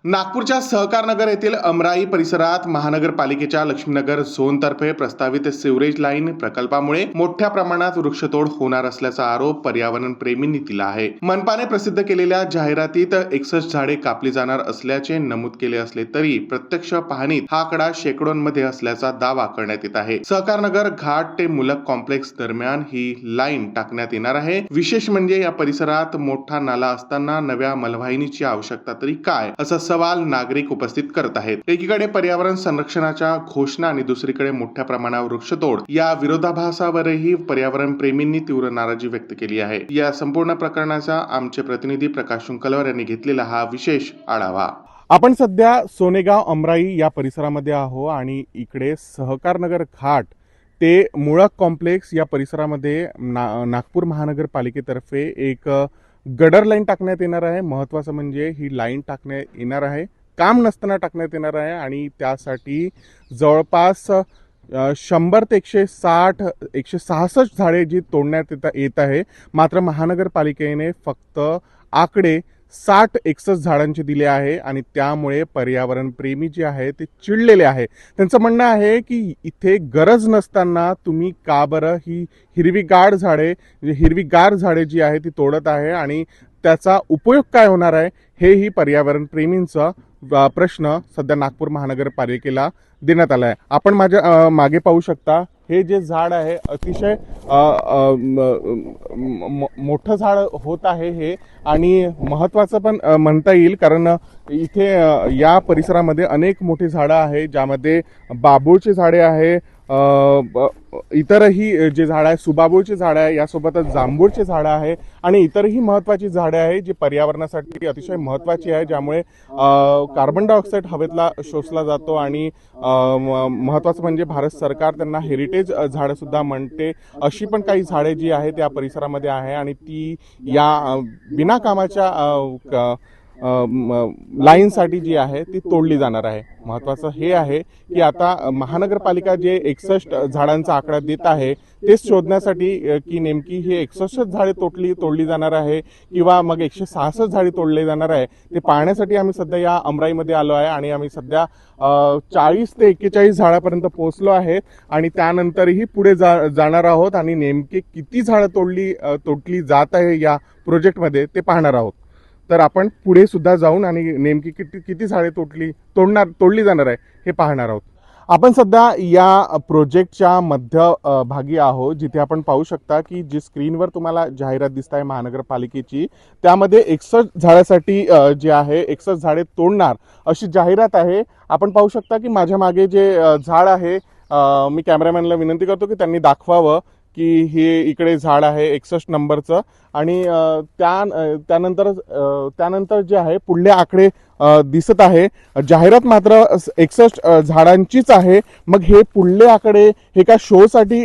नागपूरच्या सहकारनगर येथील अमराई परिसरात महानगरपालिकेच्या लक्ष्मीनगर झोनतर्फे प्रस्तावित सिवरेज लाईन प्रकल्पामुळे मोठ्या प्रमाणात वृक्षतोड होणार असल्याचा आरोप पर्यावरण प्रेमींनी दिला आहे। मनपाने प्रसिद्ध केलेल्या जाहिरातीत 61 झाडे कापली जाणार असल्याचे नमूद केले असले तरी प्रत्यक्ष पाहणीत हा आकडा शेकडोंमध्ये असल्याचा दावा करण्यात येत आहे। सहकारनगर घाट ते मुलक कॉम्प्लेक्स दरम्यान ही लाईन टाकण्यात येणार आहे। विशेष म्हणजे या परिसरात मोठा नाला असताना नव्या मलवाहिनीची आवश्यकता तरी काय, असा सवाल नागरिक उपस्थित करत आहेत। एकीकडे पर्यावरण संरक्षणाच्या घोषणा आणि दुसरीकडे मोठ्या प्रमाणावर वृक्षतोड या विरोधाभासावरही पर्यावरण प्रेमींनी तीव्र नाराजी व्यक्त केली आहे। या संपूर्ण प्रकरणाचा आमचे प्रतिनिधी प्रकाश शुंकलवर यांनी घेतलेला हा विशेष आढावा। आपण सध्या सोनेगाव अमराई या परिसरामध्ये आहो आणि इकडे सहकारनगर घाट ते मुळक कॉम्प्लेक्स या परिसरामध्ये नागपूर महानगरपालिकेतर्फे एक गडर लाईन टाकण्यात येणार आहे। महत्त्वाचं म्हणजे ही लाईन टाकण्यात येणार आहे, काम नसताना टाकण्यात येणार आहे आणि त्यासाठी जवळपास 100 ते 166 झाडे जी तोडण्यात येत आहे। मात्र महानगरपालिकेने फक्त आकडे 60-61 झाडांचे दिले आहे आणि त्यामुळे पर्यावरण प्रेमी जे आहे ते चिडलेले आहे। त्यांचं म्हणणं आहे की इथे गरज नसताना तुम्ही का बरं ही हिरवीगार झाडे जी आहे ती तोडत आहे आणि त्याचा उपयोग काय होणार आहे, हेही पर्यावरण प्रेमींचा प्रश्न सध्या नागपूर महानगरपालिकेला देण्यात आला आहे। आपण माझ्या मागे पाहू शकता, हे जे झाड आहे अतिशय मोठं झाड होत आहे हे, आणि महत्त्वाचं पण म्हणता येईल कारण इथे या परिसरामध्ये अनेक मोठी झाडं आहे, ज्यामध्ये बाबूळची झाडे आहे, इतरही जे झाड आहे सुबाबूळचे झाड आहे, यासोबतच जांभूळचे झाडं आहे आणि इतरही महत्त्वाची झाडे आहे जी पर्यावरणासाठी अतिशय महत्त्वाची आहे, ज्यामुळे कार्बन डायऑक्साईड हवेतला शोषला जातो आणि महत्त्वाचं म्हणजे भारत सरकार त्यांना हेरिटेज झाडं सुद्धा म्हणते। अशी पण काही झाडे जी आहेत त्या परिसरामध्ये आहे आणि ती या बिना कामाच्या लाईनसाठी जी आहे ती तोडली जाणार आहे। महत्त्वाचं हे आहे की आता महानगरपालिका जे 61 झाडांचा आकडा देत आहे तेच शोधण्यासाठी की नेमकी हे 61 झाडे तोडली जाणार आहे किंवा मग 166 झाडे तोडले जाणार आहे, ते पाहण्यासाठी आम्ही सध्या या अमराईमध्ये आलो आहे आणि आम्ही सध्या 40 ते 41 झाडापर्यंत पोहोचलो आहे आणि त्यानंतरही पुढे जाणार आहोत आणि नेमके किती झाडं तोडली जात आहे या प्रोजेक्टमध्ये ते पाहणार आहोत। तर आपण पुढे सुद्धा जाऊन आणि नेमकी किती झाडे तोडली जाणार आहे हे पाहणार आहोत। आपण सध्या या प्रोजेक्टच्या मध्यभागी आहोत, जिथे आपण पाहू शकता की जी स्क्रीनवर तुम्हाला जाहिरात दिसत आहे महानगरपालिकेची, त्यामध्ये 61 झाडासाठी जे आहे 61 झाडे तोडणार अशी जाहिरात आहे। आपण पाहू शकता की माझ्या मागे जे झाड आहे, मी कॅमेरामॅनला विनंती करतो की त्यांनी दाखवावं की हे इकडे झाड आहे 61 नंबरचं आणि त्यानंतर जे आहे पुढले आकडे दिसत आहे। जाहिरात मात्र 61 झाडांचीच आहे। मग हे पुढले आकडे हे का शोसाठी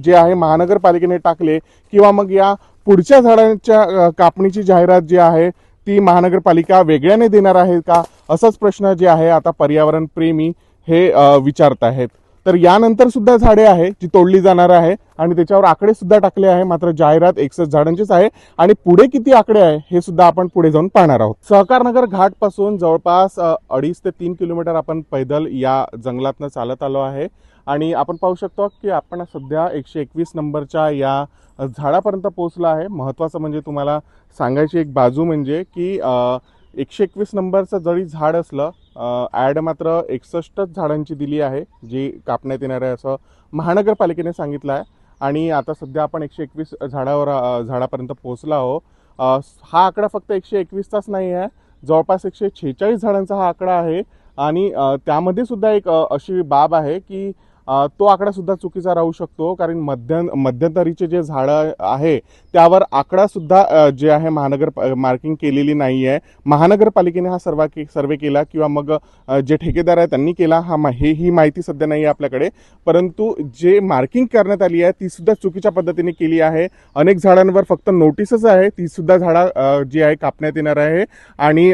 जे आहे महानगरपालिकेने टाकले किंवा मग या पुढच्या झाडांच्या कापणीची जाहिरात जी आहे ती महानगरपालिका वेगळ्याने देणार आहे का, असाच प्रश्न जे आहे आता पर्यावरण प्रेमी हे विचारत आहेत। तर यानंतर सुद्धा झाडे आहे जी तोडली जाणार आहे आणि त्याच्यावर आकडे सुद्धा टाकले आहे, मात्र जाहिरात 61 झाडांचीच आहे आणि पुढे किती आकडे आहे हे सुद्धा आपण पुढे जाऊन पाहणार आहोत। सहकारनगर घाट पासून जवळपास 2.5 ते 3 किलोमीटर आपण पैदल या जंगलातनं चालत आलो आहे आणि आपण पाहू शकतो की आपण सध्या 121 नंबरच्या या झाडापर्यंत पोहोचलो आहे। महत्त्वाचं म्हणजे तुम्हाला सांगायची एक बाजू म्हणजे की 121 नंबरचं जरी झाड असलं, ॲड मात्र 61 झाडांची दिली आहे जी कापण्यात येणार आहे असं महानगरपालिकेने सांगितलं आहे आणि आता सध्या आपण 121 झाडापर्यंत पोहोचलो आहोत। हा आकडा फक्त 121चाच नाही आहे, जवळपास 146 झाडांचा हा आकडा आहे आणि त्यामध्ये सुद्धा एक अशी बाब आहे की तो आकडा सुद्धा चुकीचा राहू शकतो, कारण मध्यंतरीचे जे झाडं आहे त्यावर आकडा सुद्धा जे आहे मार्किंग केलेली नाही आहे। महानगरपालिकेने हा सर्वे केला किंवा मग जे ठेकेदार आहे त्यांनी केला, ही माहिती सध्या नाही आहे आपल्याकडे, परंतु जे मार्किंग करण्यात आली आहे ती सुद्धा चुकीच्या पद्धतीने केली आहे। अनेक झाडांवर फक्त नोटीसच आहे, ती सुद्धा झाडं जी आहे कापण्यात येणार आहे आणि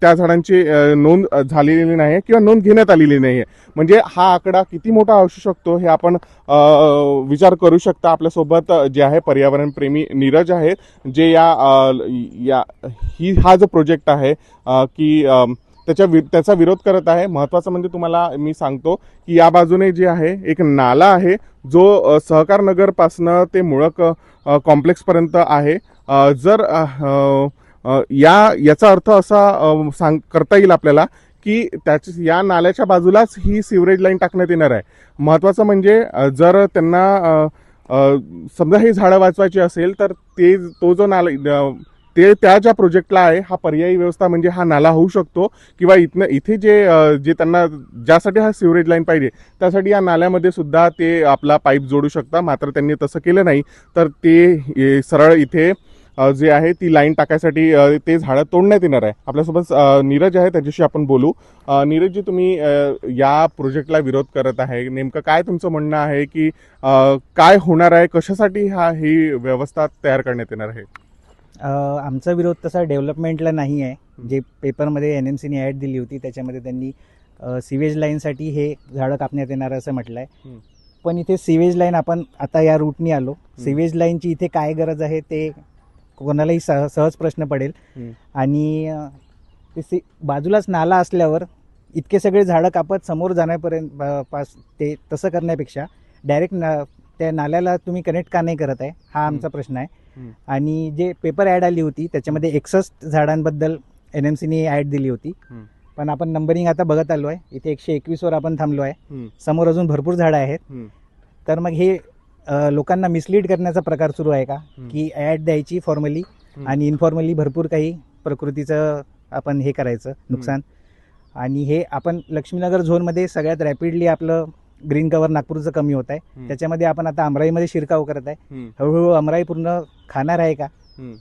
त्या झाडांची नोंद झालेली नाही किंवा नोंद घेण्यात आलेली नाही आहे। म्हणजे हा आकडा किती मोठा असू शकतो हे आपण विचार करू शकता। आपल्यासोबत जे आहे पर्यावरण प्रेमी नीरज आहेत, जे हा जो प्रोजेक्ट आहे की त्याचा विरोध करत आहे. महत्त्वाचं म्हणजे तुम्हाला मी सांगतो की या बाजूने जे आहे एक नाला आहे जो सहकार नगरपासनं ते मुळक कॉम्प्लेक्सपर्यंत आहे. जर याचा अर्थ असा करता येईल आपल्याला की या नाल्याच्या बाजूलाच ही सिवरेज लाईन टाकण्यात येणार आहे. महत्त्वाचं म्हणजे जर त्यांना समजा हे झाडं वाचवायची असेल तर तो जो नाला त्या ज्या प्रोजेक्टला आहे हा पर्यायी व्यवस्था म्हणजे हा नाला होऊ शकतो किंवा इथे जे त्यांना ज्यासाठी हा सिवरेज लाईन पाहिजे त्यासाठी या नाल्यामध्ये सुद्धा ते आपला पाईप जोडू शकता. मात्र त्यांनी तसं केलं नाही तर ते सरळ इथे जे आहे ती लाईन टाकायसाठी ते झाडं तोडण्यात येणार आहे. आपल्यासोबत नीरज आहे, त्याच्याशी आपण बोलू. नीरजजी, तुम्ही या प्रोजेक्टला विरोध करत आहे, नेमकं काय तुमचं म्हणणं आहे की काय होणार आहे, कशासाठी ही व्यवस्था तयार करण्यात येणार आहे? आमचा विरोध तसा डेव्हलपमेंटला नाही आहे. जे पेपरमध्ये NMCने ॲड दिली होती त्याच्यामध्ये त्यांनी सिवेज लाईनसाठी हे झाडं कापण्यात येणार असं म्हटलं आहे. पण इथे सिवेज लाईन आपण आता या रूटनी आलो, सिवेज लाईनची इथे काय गरज आहे ते कोणालाही सहज प्रश्न पडेल. आणि बाजूलाच नाला असल्यावर इतके सगळे झाडं कापत समोर जाण्यापर्यंत ते तसं करण्यापेक्षा डायरेक्ट त्या नाल्याला तुम्ही कनेक्ट का नाही करत आहे हा आमचा प्रश्न आहे. आणि जे पेपर ॲड आली होती त्याच्यामध्ये 61 झाडांबद्दल NMCने ॲड दिली होती. पण आपण नंबरिंग आता बघत आलो आहे, इथे 121 वर आपण थांबलो आहे. समोर अजून भरपूर झाडं आहेत. तर मग हे लोकांना मिसलीड करण्याचा प्रकार सुरू आहे का की ॲड द्यायची फॉर्मली आणि इनफॉर्मली भरपूर काही प्रकृतीचं आपण हे करायचं नुकसान. आणि हे आपण लक्ष्मीनगर झोनमध्ये सगळ्यात रॅपिडली आपलं ग्रीन कव्हर नागपूरचं कमी होत आहे. त्याच्यामध्ये आपण आता अमराईमध्ये शिरकाव करत आहे. हळूहळू अमराई पूर्ण खाणार आहे का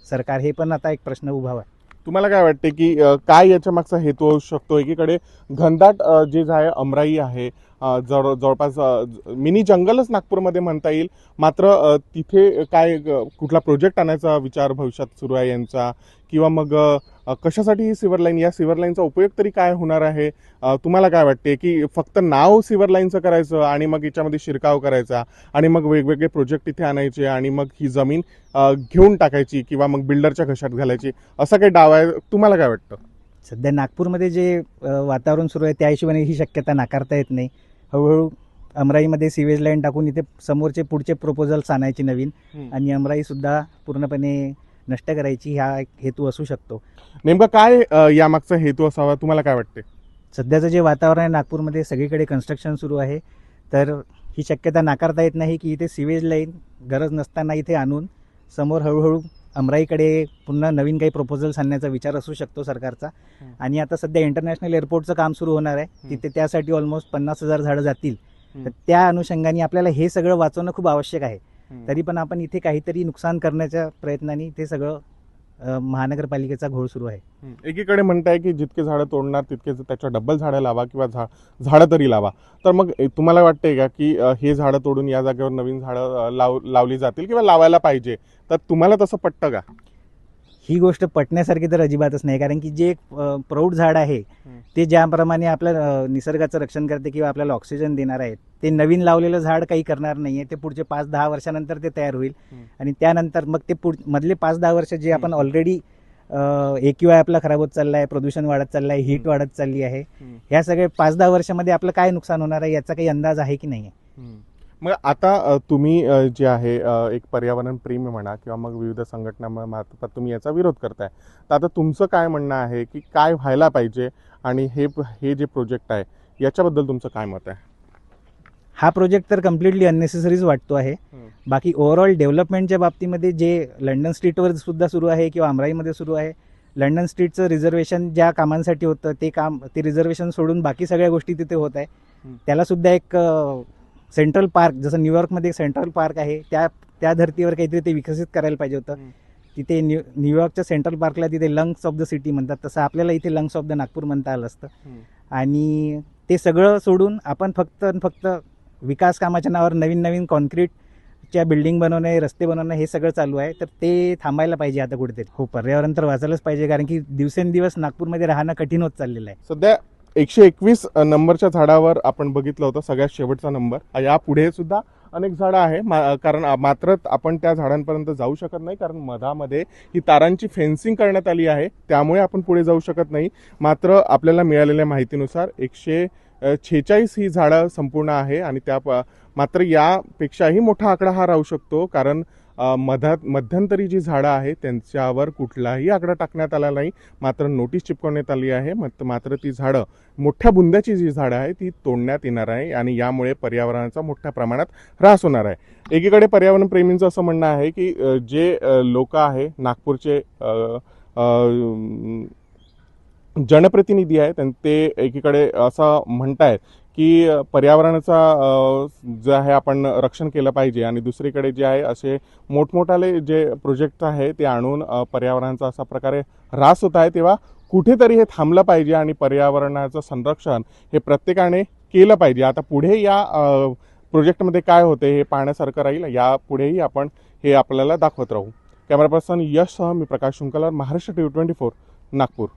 सरकार, हे पण आता एक प्रश्न उभा आहे. तुम्हाला काय वाटते की काय याच्या मागचा हेतू असू शकतो? एकीकडे घनदाट जे आहे अमराई आहे, जवळपास मिनी जंगलच नागपूरमध्ये म्हणता येईल. मात्र तिथे काय कुठला प्रोजेक्ट आणायचा विचार भविष्यात सुरू आहे यांचा, किंवा मग कशासाठी ही सिवर लाईन, या सिवर लाईनचा उपयोग तरी काय होणार आहे? तुम्हाला काय वाटते की फक्त नाव सिवर लाईनचं करायचं आणि मग याच्यामध्ये शिरकाव करायचा आणि मग वेगवेगळे प्रोजेक्ट इथे आणायचे आणि मग ही जमीन घेऊन टाकायची किंवा मग बिल्डरच्या घशात घालायची, असा काही डाव आहे? तुम्हाला काय वाटतं? सध्या नागपूरमध्ये जे वातावरण सुरू आहे त्या हिशोबाने ही शक्यता नाकारता येत नाही. हळूहळू अमराईमध्ये सिवेज लाईन टाकून इथे समोरचे पुढचे प्रपोजल्स आणायचे नवीन आणि अमराईसुद्धा पूर्णपणे नष्ट करायची हा एक हेतू असू शकतो. नेमका काय यामागचा हेतू असावा, तुम्हाला काय वाटते? सध्याचं जे वातावरण आहे नागपूरमध्ये सगळीकडे कन्स्ट्रक्शन सुरू आहे, तर ही शक्यता नाकारता येत नाही की इथे सिवेज लाईन गरज नसताना इथे आणून समोर हळूहळू अमराईकडे पुन्हा नवीन काही प्रपोजल्स आणण्याचा विचार असू शकतो सरकारचा. आणि आता सध्या इंटरनॅशनल एअरपोर्टचं काम सुरू होणार आहे, तिथे त्यासाठी ऑलमोस्ट 50,000 झाडं जातील. तर त्या अनुषंगाने आपल्याला हे सगळं वाचवणं खूप आवश्यक आहे. तरी पण आपण इथे काहीतरी नुकसान करण्याच्या प्रयत्नाने ते सगळं महानगरपालिकेचा घोळ सुरू आहे. एकीकडे म्हणताय की जितके झाडं तोडणार तितके त्याच्या डबल झाडं लावा किंवा झाडं तरी लावा. तर मग तुम्हाला वाटतंय का की हे झाडं तोडून या जागेवर नवीन झाडं लावली जातील किंवा लावायला पाहिजे? तर तुम्हाला तसं पटतं का? ही गोष्ट पटण्यासारखी तर अजिबातच नाही, कारण की जे प्रौढ झाड आहे ते ज्याप्रमाणे आपल्या निसर्गाचं रक्षण करते किंवा आपल्याला ऑक्सिजन देणार आहे, ते नवीन लावलेलं झाड काही करणार नाहीये. ते पुढचे 5-10 वर्षानंतर ते तयार होईल आणि त्यानंतर मग ते मधले 5-10 वर्ष जे आपण ऑलरेडी AQI आपला खराब होत चालला आहे, प्रदूषण वाढत चाललं आहे, हीट वाढत चालली आहे, ह्या सगळे 5-10 वर्षामध्ये आपलं काय नुकसान होणार आहे याचा काही अंदाज आहे की नाही? मग आता तुम्ही जे आहे एक पर्यावरण प्रेमी म्हणा किंवा मग विविध संघटनांमार्फत तुम्ही याचा विरोध करताय, तर आता तुमचं काय म्हणणं आहे की काय व्हायला पाहिजे आणि हे जे प्रोजेक्ट आहे याच्याबद्दल तुमचं काय मत आहे? हा प्रोजेक्ट तर कम्प्लिटली अननेसेसरीज वाटतो आहे. बाकी ओव्हरऑल डेव्हलपमेंटच्या बाबतीमध्ये जे लंडन स्ट्रीटवर सुद्धा सुरू आहे किंवा अमराईमध्ये सुरू आहे, लंडन स्ट्रीटचं रिझर्वेशन ज्या कामांसाठी होतं ते रिझर्वेशन सोडून बाकी सगळ्या गोष्टी तिथे होत आहे. त्याला सुद्धा एक सेंट्रल पार्क, जसं न्यूयॉर्कमध्ये एक सेंट्रल पार्क आहे, त्या धर्तीवर काहीतरी ते विकसित करायला पाहिजे होतं. तिथे न्यूयॉर्कच्या सेंट्रल पार्कला तिथे लंग्स ऑफ द सिटी म्हणतात, तसं आपल्याला इथे लंग्स ऑफ द नागपूर म्हणता आलं असतं. आणि ते सगळं सोडून आपण फक्त विकास कामाच्या नावावर नवीन कॉन्क्रीटच्या बिल्डिंग बनवणे, रस्ते बनवणं हे सगळं चालू आहे. तर ते थांबायला पाहिजे आता कुठेतरी. हो, पर्यावरण तर वाचायलाच पाहिजे, कारण की दिवसेंदिवस नागपूरमध्ये राहणं कठीण होत चाललेलं आहे. सध्या 121 नंबरच्या झाडावर आपण बघितलं होतं सगळ्यात शेवटचा नंबर, यापुढे सुद्धा अनेक झाडं आहे कारण मात्र आपण त्या झाडांपर्यंत जाऊ शकत नाही, कारण मधामध्ये ही तारांची फेन्सिंग करण्यात आली आहे, त्यामुळे आपण पुढे जाऊ शकत नाही. मात्र आपल्याला मिळालेल्या माहितीनुसार 146 ही झाडं संपूर्ण आहे आणि मात्र यापेक्षाही मोठा आकडा हा राहू शकतो, कारण मध्यंतरी जी झाडं आहेत त्यांच्यावर कुठलाही आकडा टाकण्यात आला नाही, मात्र नोटीस चिपकवण्यात आली आहे. मात्र ती झाडं, मोठ्या बुंद्याची जी झाडं आहे ती तोडण्यात येणार आहे आणि यामुळे पर्यावरणाचा मोठ्या प्रमाणात ह्रास होणार आहे. एकीकडे पर्यावरण प्रेमींचं असं म्हणणं आहे की जे लोक आहे नागपूरचे जनप्रतिनिधी आहेत ते एकीकडे असं म्हणतायत की पर्यावरणाचा जे आहे आपण रक्षण केलं पाहिजे आणि दुसरीकडे जे आहे असे मोठमोठाले जे प्रोजेक्ट आहे ते आणून पर्यावरणाचा असा प्रकारे ह्रास होत आहे, तेव्हा कुठेतरी हे थांबलं पाहिजे आणि पर्यावरणाचं संरक्षण हे प्रत्येकाने केलं पाहिजे. आता पुढे या प्रोजेक्टमध्ये काय होते हे पाहण्यासारखं राहील. यापुढेही आपण हे आपल्याला दाखवत राहू. कॅमेरा पर्सन यशसह मी प्रकाश शुंकलर, महाराष्ट्र TV 24 नागपूर.